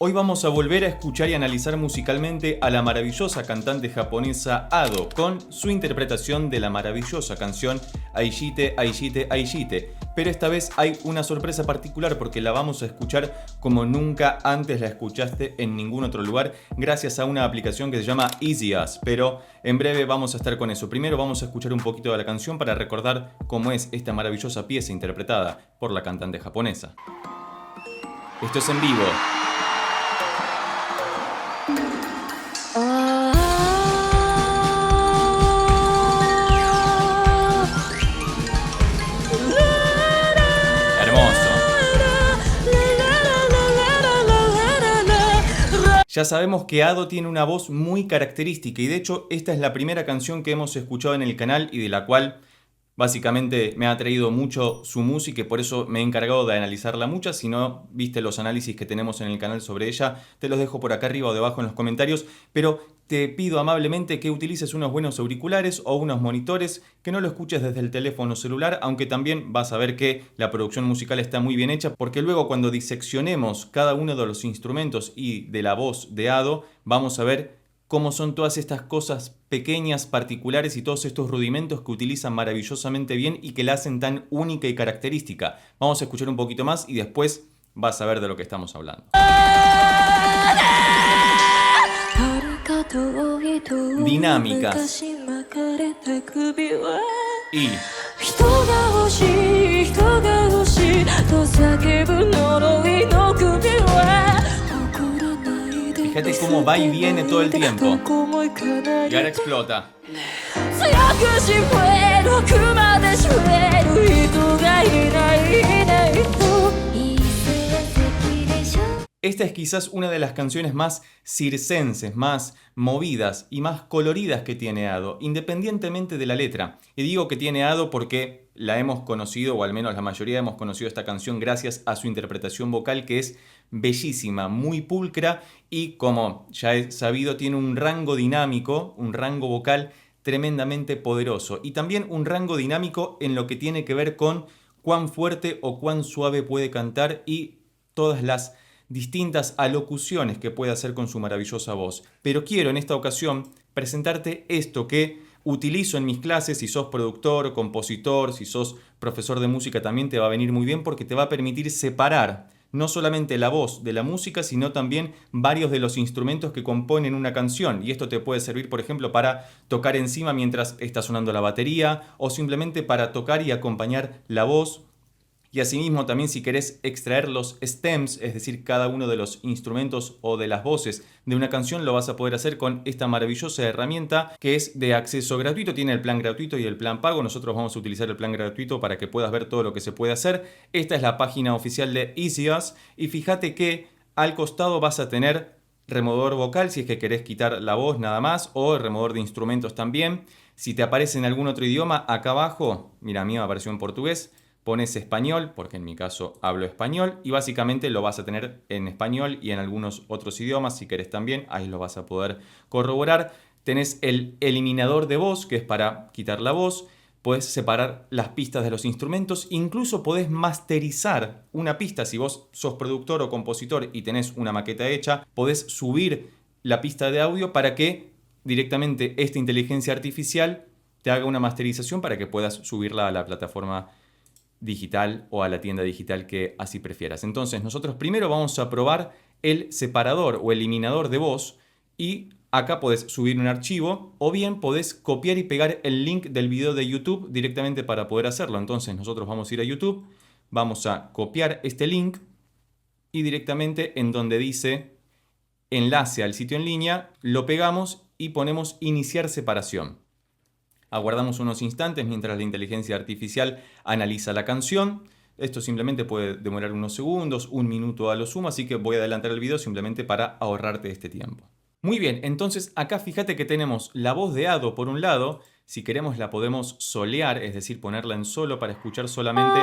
Hoy vamos a volver a escuchar y analizar musicalmente a la maravillosa cantante japonesa Ado con su interpretación de la maravillosa canción Aishite, Aishite, Aishite. Pero esta vez hay una sorpresa particular porque la vamos a escuchar como nunca antes la escuchaste en ningún otro lugar gracias a una aplicación que se llama Easy Us. Pero en breve vamos a estar con eso. Primero vamos a escuchar un poquito de la canción para recordar cómo es esta maravillosa pieza interpretada por la cantante japonesa. Esto es en vivo. Ya sabemos que Ado tiene una voz muy característica y de hecho esta es la primera canción que hemos escuchado en el canal y de la cual básicamente me ha atraído mucho su música y por eso me he encargado de analizarla mucho. Si no viste los análisis que tenemos en el canal sobre ella, te los dejo por acá arriba o debajo en los comentarios, pero te pido amablemente que utilices unos buenos auriculares o unos monitores, que no lo escuches desde el teléfono celular, aunque también vas a ver que la producción musical está muy bien hecha, porque luego cuando diseccionemos cada uno de los instrumentos y de la voz de Ado, vamos a ver cómo son todas estas cosas pequeñas, particulares y todos estos rudimentos que utilizan maravillosamente bien y que la hacen tan única y característica. Vamos a escuchar un poquito más y después vas a ver de lo que estamos hablando. Dinámicas y fíjate cómo va y viene todo el tiempo. Y ahora explota. Esta es quizás una de las canciones más circenses, más movidas y más coloridas que tiene Ado, independientemente de la letra. Y digo que tiene Ado porque la hemos conocido, o al menos la mayoría hemos conocido esta canción gracias a su interpretación vocal que es bellísima, muy pulcra y, como ya he sabido, tiene un rango dinámico, un rango vocal tremendamente poderoso y también un rango dinámico en lo que tiene que ver con cuán fuerte o cuán suave puede cantar y todas las distintas alocuciones que puede hacer con su maravillosa voz. Pero quiero en esta ocasión presentarte esto que utilizo en mis clases. Si sos productor, compositor, si sos profesor de música también te va a venir muy bien porque te va a permitir separar no solamente la voz de la música, sino también varios de los instrumentos que componen una canción. Y esto te puede servir, por ejemplo, para tocar encima mientras está sonando la batería o simplemente para tocar y acompañar la voz. Y asimismo también si querés extraer los stems, es decir, cada uno de los instrumentos o de las voces de una canción, lo vas a poder hacer con esta maravillosa herramienta que es de acceso gratuito. Tiene el plan gratuito y el plan pago. Nosotros vamos a utilizar el plan gratuito para que puedas ver todo lo que se puede hacer. Esta es la página oficial de Easy Us y fíjate que al costado vas a tener removedor vocal si es que querés quitar la voz nada más, o removedor de instrumentos también. Si te aparece en algún otro idioma, acá abajo, mira, a mí me apareció en portugués, pones español, porque en mi caso hablo español, y básicamente lo vas a tener en español y en algunos otros idiomas, si querés también, ahí lo vas a poder corroborar. Tenés el eliminador de voz, que es para quitar la voz. Podés separar las pistas de los instrumentos, incluso podés masterizar una pista. Si vos sos productor o compositor y tenés una maqueta hecha, podés subir la pista de audio para que directamente esta inteligencia artificial te haga una masterización para que puedas subirla a la plataforma digital o a la tienda digital que así prefieras. Entonces nosotros primero vamos a probar el separador o eliminador de voz y acá podés subir un archivo o bien podés copiar y pegar el link del video de YouTube directamente para poder hacerlo. Entonces nosotros vamos a ir a YouTube, vamos a copiar este link y directamente en donde dice enlace al sitio en línea lo pegamos y ponemos iniciar separación. Aguardamos unos instantes mientras la inteligencia artificial analiza la canción. Esto simplemente puede demorar unos segundos, un minuto a lo sumo, así que voy a adelantar el video simplemente para ahorrarte este tiempo. Muy bien, entonces acá fíjate que tenemos la voz de Ado por un lado. Si queremos la podemos solear, es decir, ponerla en solo para escuchar solamente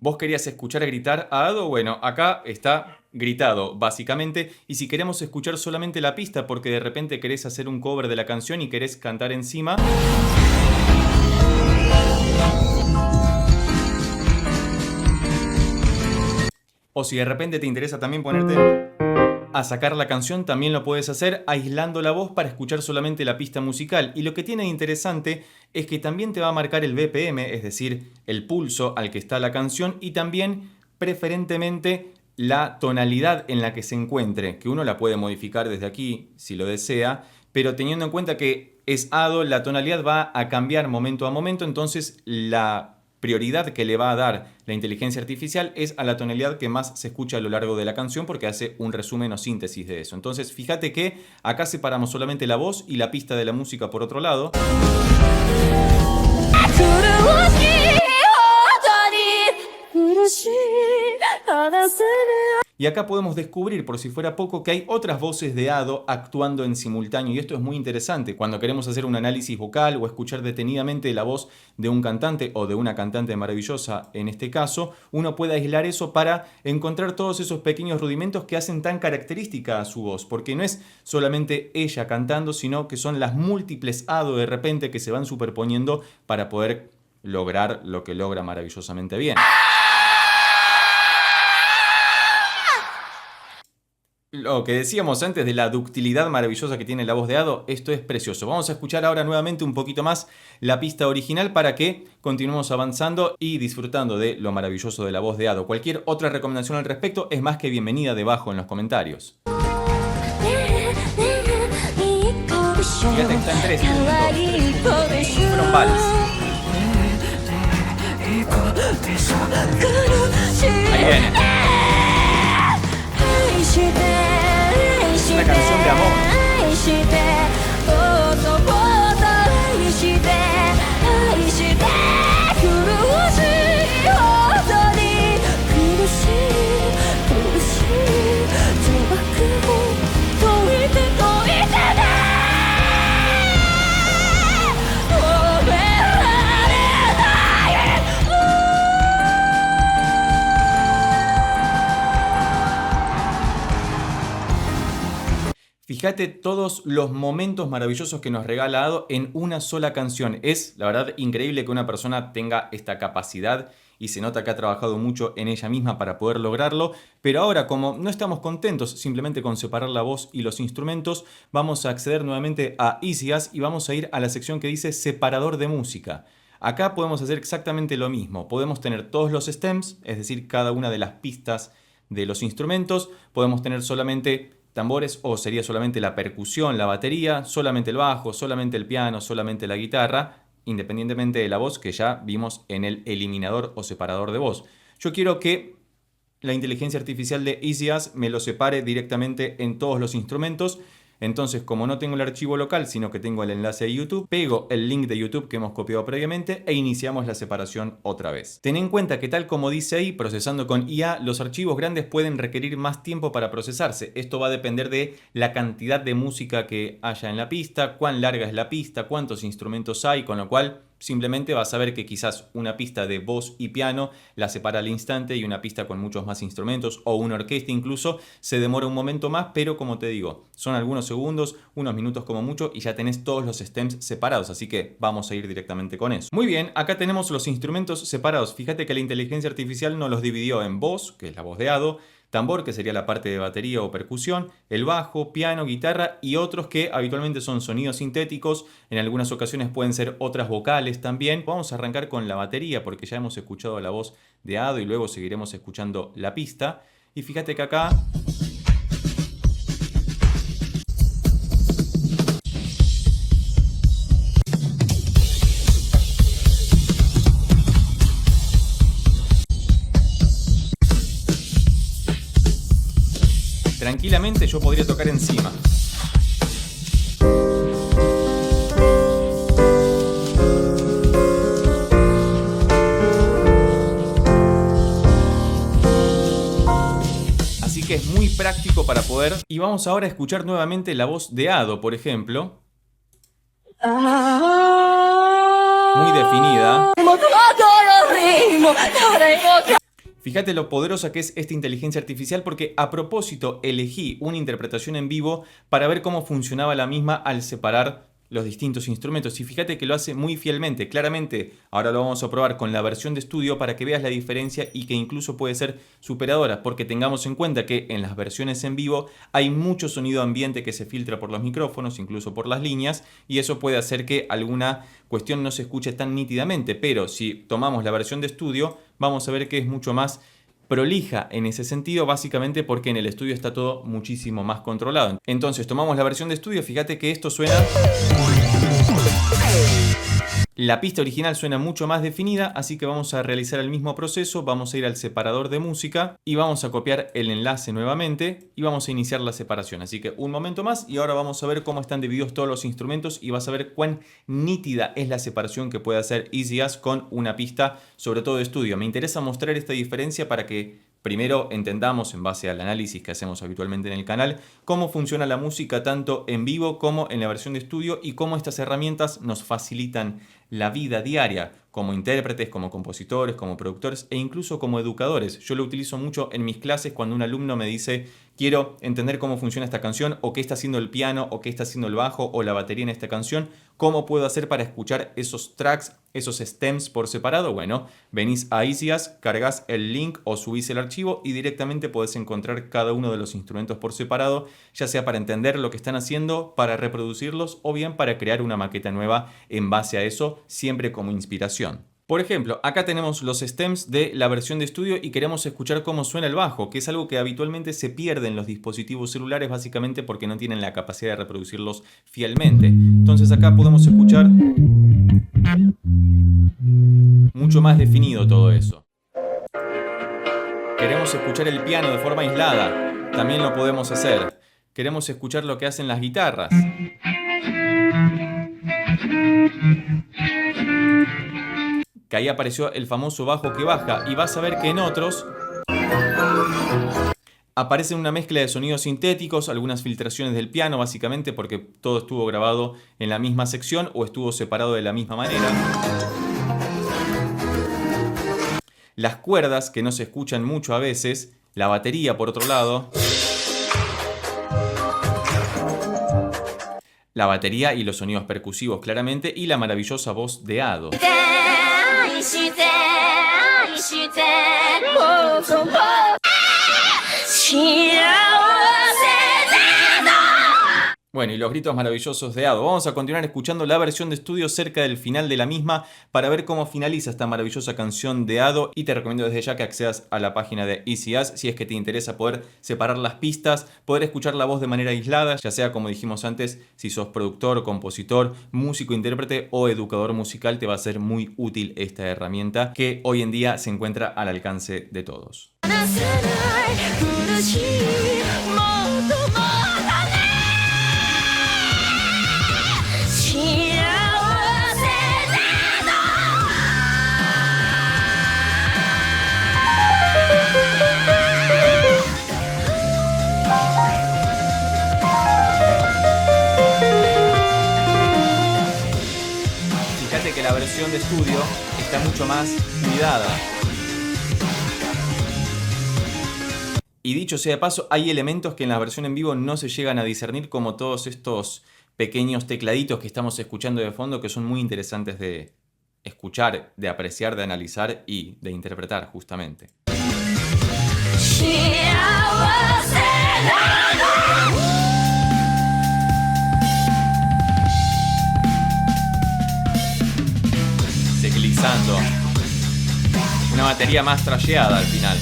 ¿Vos querías escuchar gritar a Ado? Bueno, acá está gritado, básicamente. Y si queremos escuchar solamente la pista porque de repente querés hacer un cover de la canción y querés cantar encima... O si de repente te interesa también ponerte a sacar la canción, también lo puedes hacer aislando la voz para escuchar solamente la pista musical. Y lo que tiene de interesante es que también te va a marcar el BPM, es decir, el pulso al que está la canción, y también preferentemente la tonalidad en la que se encuentre, que uno la puede modificar desde aquí si lo desea, pero teniendo en cuenta que es Ado, la tonalidad va a cambiar momento a momento, entonces la prioridad que le va a dar la inteligencia artificial es a la tonalidad que más se escucha a lo largo de la canción, porque hace un resumen o síntesis de eso. Entonces fíjate que acá separamos solamente la voz y la pista de la música por otro lado. Y acá podemos descubrir, por si fuera poco, que hay otras voces de Ado actuando en simultáneo, y esto es muy interesante. Cuando queremos hacer un análisis vocal o escuchar detenidamente la voz de un cantante o de una cantante maravillosa en este caso, uno puede aislar eso para encontrar todos esos pequeños rudimentos que hacen tan característica a su voz, porque no es solamente ella cantando, sino que son las múltiples Ado de repente que se van superponiendo para poder lograr lo que logra maravillosamente bien. Lo que decíamos antes de la ductilidad maravillosa que tiene la voz de Ado, esto es precioso. Vamos a escuchar ahora nuevamente un poquito más la pista original para que continuemos avanzando y disfrutando de lo maravilloso de la voz de Ado. Cualquier otra recomendación al respecto es más que bienvenida debajo en los comentarios. Fíjate que está en tres fueron vals. Ahí viene. Es una canción de amor. Fíjate todos los momentos maravillosos que nos regala Ado en una sola canción. Es, la verdad, increíble que una persona tenga esta capacidad y se nota que ha trabajado mucho en ella misma para poder lograrlo. Pero ahora, como no estamos contentos simplemente con separar la voz y los instrumentos, vamos a acceder nuevamente a EasyAs y vamos a ir a la sección que dice separador de música. Acá podemos hacer exactamente lo mismo. Podemos tener todos los stems, es decir, cada una de las pistas de los instrumentos. Podemos tener solamente tambores, o sería solamente la percusión, la batería, solamente el bajo, solamente el piano, solamente la guitarra, independientemente de la voz que ya vimos en el eliminador o separador de voz. Yo quiero que la inteligencia artificial de EasyAs me lo separe directamente en todos los instrumentos. Entonces, como no tengo el archivo local, sino que tengo el enlace de YouTube, pego el link de YouTube que hemos copiado previamente e iniciamos la separación otra vez. Ten en cuenta que, tal como dice ahí, procesando con IA, los archivos grandes pueden requerir más tiempo para procesarse. Esto va a depender de la cantidad de música que haya en la pista, cuán larga es la pista, cuántos instrumentos hay, con lo cual simplemente vas a ver que quizás una pista de voz y piano la separa al instante, y una pista con muchos más instrumentos o una orquesta incluso se demora un momento más, pero como te digo, son algunos segundos, unos minutos como mucho, y ya tenés todos los stems separados, así que vamos a ir directamente con eso. Muy bien, acá tenemos los instrumentos separados. Fíjate que la inteligencia artificial nos los dividió en voz, que es la voz de Ado, tambor, que sería la parte de batería o percusión, el bajo, piano, guitarra y otros que habitualmente son sonidos sintéticos. En algunas ocasiones pueden ser otras vocales también. Vamos a arrancar con la batería porque ya hemos escuchado la voz de Ado y luego seguiremos escuchando la pista. Y fíjate que acá tranquilamente yo podría tocar encima. Así que es muy práctico para poder. Y vamos ahora a escuchar nuevamente la voz de Ado, por ejemplo. Muy definida. Fíjate lo poderosa que es esta inteligencia artificial porque a propósito elegí una interpretación en vivo para ver cómo funcionaba la misma al separar los distintos instrumentos y fíjate que lo hace muy fielmente. Claramente, ahora lo vamos a probar con la versión de estudio para que veas la diferencia y que incluso puede ser superadora, porque tengamos en cuenta que en las versiones en vivo hay mucho sonido ambiente que se filtra por los micrófonos, incluso por las líneas, y eso puede hacer que alguna cuestión no se escuche tan nítidamente, pero si tomamos la versión de estudio, vamos a ver que es mucho más prolija en ese sentido, básicamente porque en el estudio está todo muchísimo más controlado. Entonces tomamos la versión de estudio, fíjate que esto suena... La pista original suena mucho más definida, así que vamos a realizar el mismo proceso, vamos a ir al separador de música y vamos a copiar el enlace nuevamente y vamos a iniciar la separación. Así que un momento más y ahora vamos a ver cómo están divididos todos los instrumentos y vas a ver cuán nítida es la separación que puede hacer EasyUs con una pista, sobre todo de estudio. Me interesa mostrar esta diferencia para que primero entendamos, en base al análisis que hacemos habitualmente en el canal, cómo funciona la música tanto en vivo como en la versión de estudio y cómo estas herramientas nos facilitan la vida diaria como intérpretes, como compositores, como productores e incluso como educadores. Yo lo utilizo mucho en mis clases cuando un alumno me dice quiero entender cómo funciona esta canción o qué está haciendo el piano o qué está haciendo el bajo o la batería en esta canción, cómo puedo hacer para escuchar esos tracks, esos stems por separado. Bueno, venís a EasyUs, cargas el link o subís el archivo y directamente podés encontrar cada uno de los instrumentos por separado, ya sea para entender lo que están haciendo, para reproducirlos o bien para crear una maqueta nueva en base a eso, siempre como inspiración. Por ejemplo, acá tenemos los stems de la versión de estudio y queremos escuchar cómo suena el bajo, que es algo que habitualmente se pierde en los dispositivos celulares básicamente porque no tienen la capacidad de reproducirlos fielmente. Entonces acá podemos escuchar mucho más definido todo eso. Queremos escuchar el piano de forma aislada, también lo podemos hacer. Queremos escuchar lo que hacen las guitarras. Que ahí apareció el famoso bajo que baja y vas a ver que en otros aparece una mezcla de sonidos sintéticos, algunas filtraciones del piano básicamente porque todo estuvo grabado en la misma sección o estuvo separado de la misma manera. Las cuerdas que no se escuchan mucho a veces, la batería por otro lado. La batería y los sonidos percusivos claramente y la maravillosa voz de Ado. Bueno, y los gritos maravillosos de Ado. Vamos a continuar escuchando la versión de estudio cerca del final de la misma para ver cómo finaliza esta maravillosa canción de Ado y te recomiendo desde ya que accedas a la página de EasyUs si es que te interesa poder separar las pistas, poder escuchar la voz de manera aislada, ya sea como dijimos antes, si sos productor, compositor, músico, intérprete o educador musical, te va a ser muy útil esta herramienta que hoy en día se encuentra al alcance de todos. Fíjate que la versión de estudio está mucho más cuidada. Y dicho sea de paso, hay elementos que en la versión en vivo no se llegan a discernir, como todos estos pequeños tecladitos que estamos escuchando de fondo, que son muy interesantes de escuchar, de apreciar, de analizar y de interpretar justamente. Teclizando. Una batería más trasheada al final.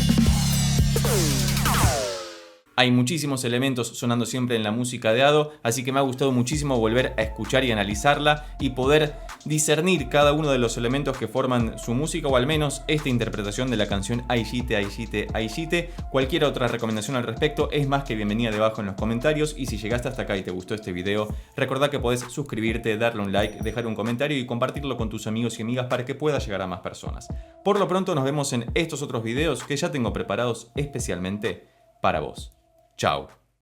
Hay muchísimos elementos sonando siempre en la música de Ado, así que me ha gustado muchísimo volver a escuchar y analizarla y poder discernir cada uno de los elementos que forman su música, o al menos esta interpretación de la canción Aishite, Aishite, Aishite. Cualquier otra recomendación al respecto es más que bienvenida debajo en los comentarios, y si llegaste hasta acá y te gustó este video, recordá que podés suscribirte, darle un like, dejar un comentario y compartirlo con tus amigos y amigas para que pueda llegar a más personas. Por lo pronto nos vemos en estos otros videos que ya tengo preparados especialmente para vos. Chao.